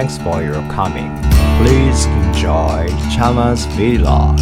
Thanks for your coming. Please enjoy chama's vlog.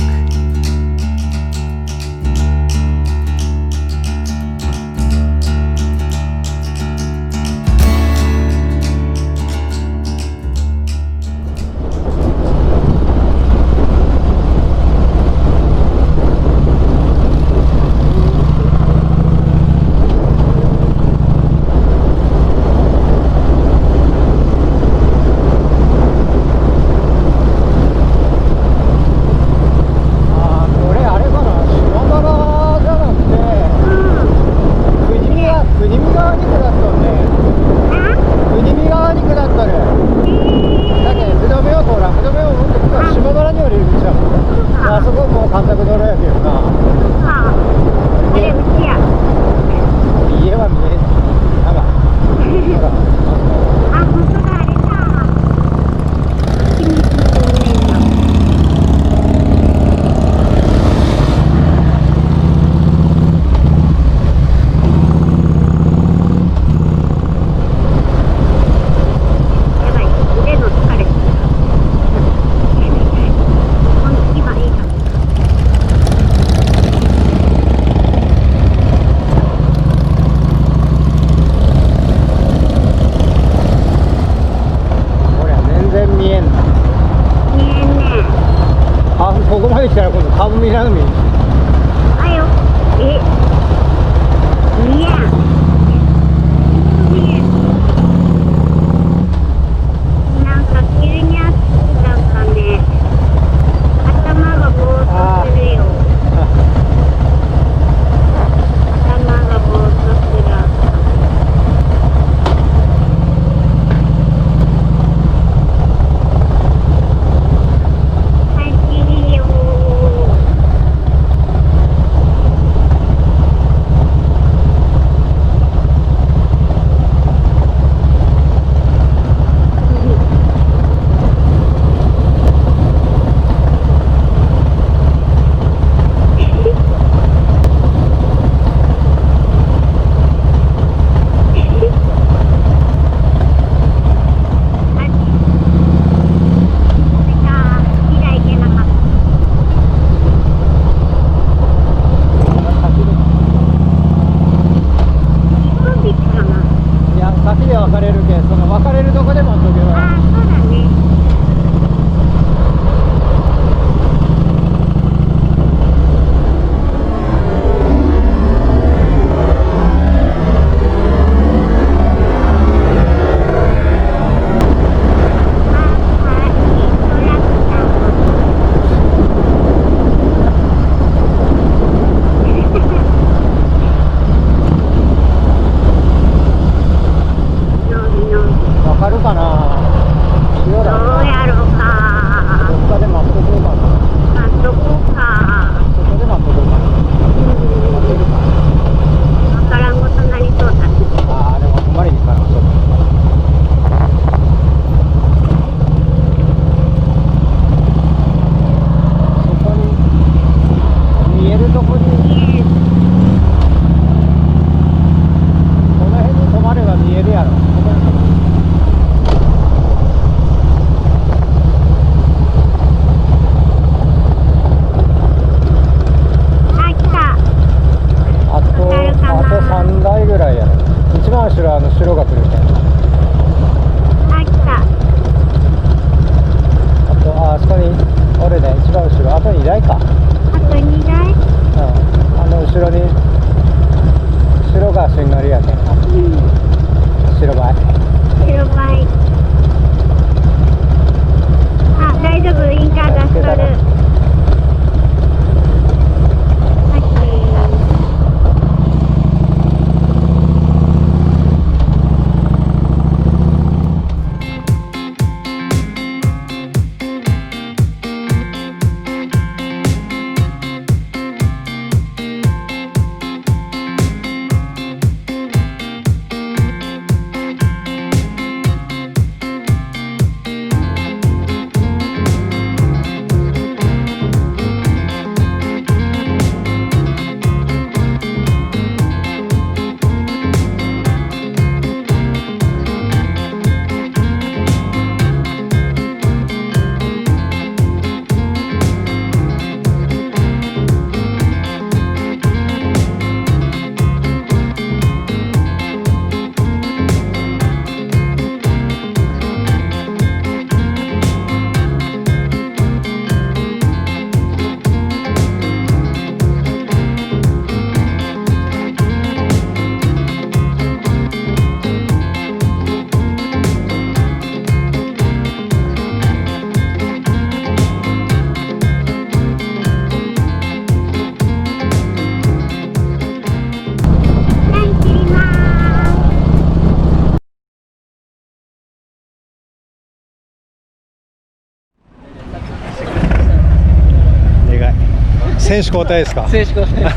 選手交代ですか？選手交代。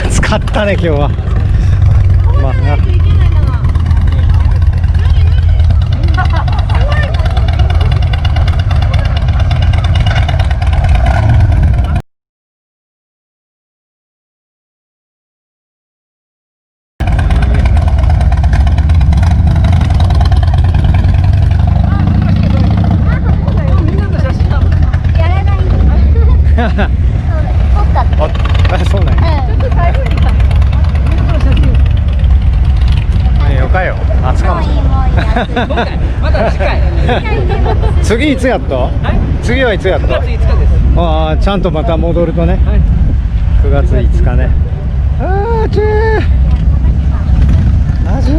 暑かったね今日は。まあな。あ、そうなんや。よかよ。暑かもしれない。まだ近い。次いつやっと？次はいつやっと？9月5日です。ああ、ちゃんとまた戻るとね。9月5日ね。あーちー。あちー。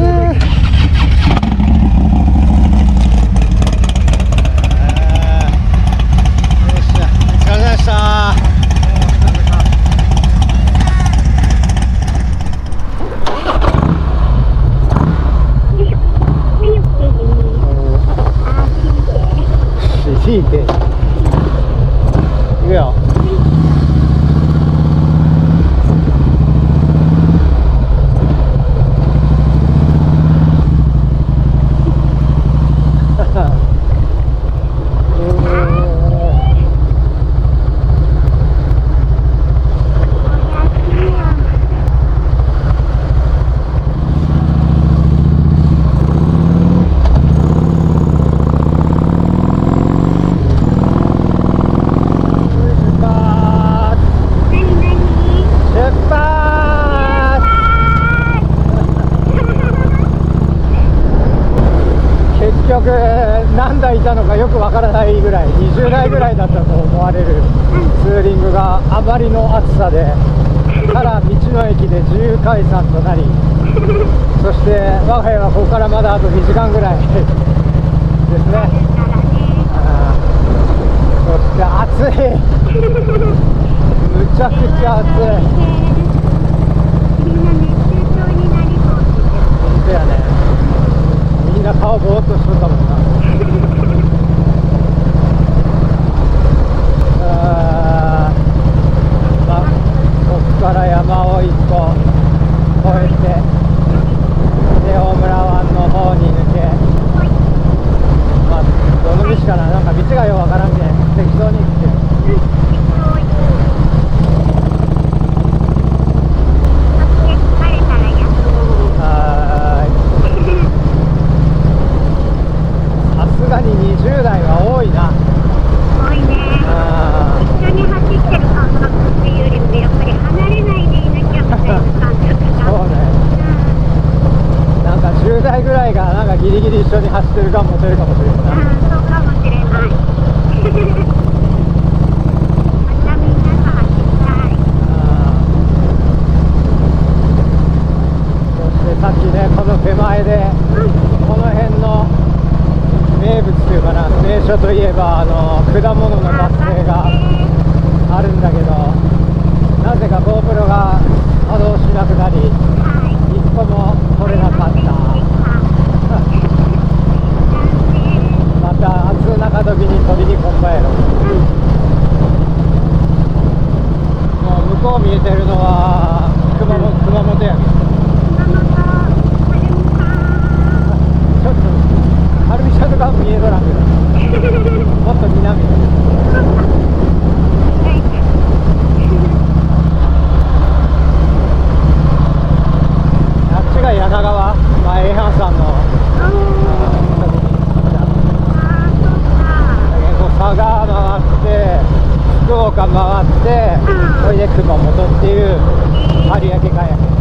お疲れ様でした。いいけ。行くよ。何台いたのかよくわからないぐらい、20台ぐらいだったと思われるツーリングがあまりの暑さでから道の駅で自由解散となり、そして我が家はここからまだあと2時間ぐらいですね。そして暑い。むちゃくちゃ暑い。本当やね。みんな顔ぼーっとしとったもんな。ここから山を一個越えてで大村湾の方に抜け、まあどの道かな、なんか道がようわからんけん適当に行って。さすがに20台は多いな。多いね。一緒に走ってる感覚っていうよりもやっぱり離れないでいなきゃみたいな感覚が。そうね。なんか10台ぐらいがなんかギリギリ一緒に走ってる感持てるかもしれないな。そうかもしれない。またみんなと走りたい。そしてさっきね、この手前で、この辺の名物というかな、名所といえば果物のバス停があるんだけど、なぜか GoPro が作動しなくなり、一個も撮れなかった。また暑中時に撮りにこんばやろ。もう向こう見えてるのは熊本やけど、ちょっとはるみちゃんとか見えとらんけど、もっと南。あっちが柳川、エイハンさんの佐賀回って福岡回って、それで熊本っていう有明海やけど。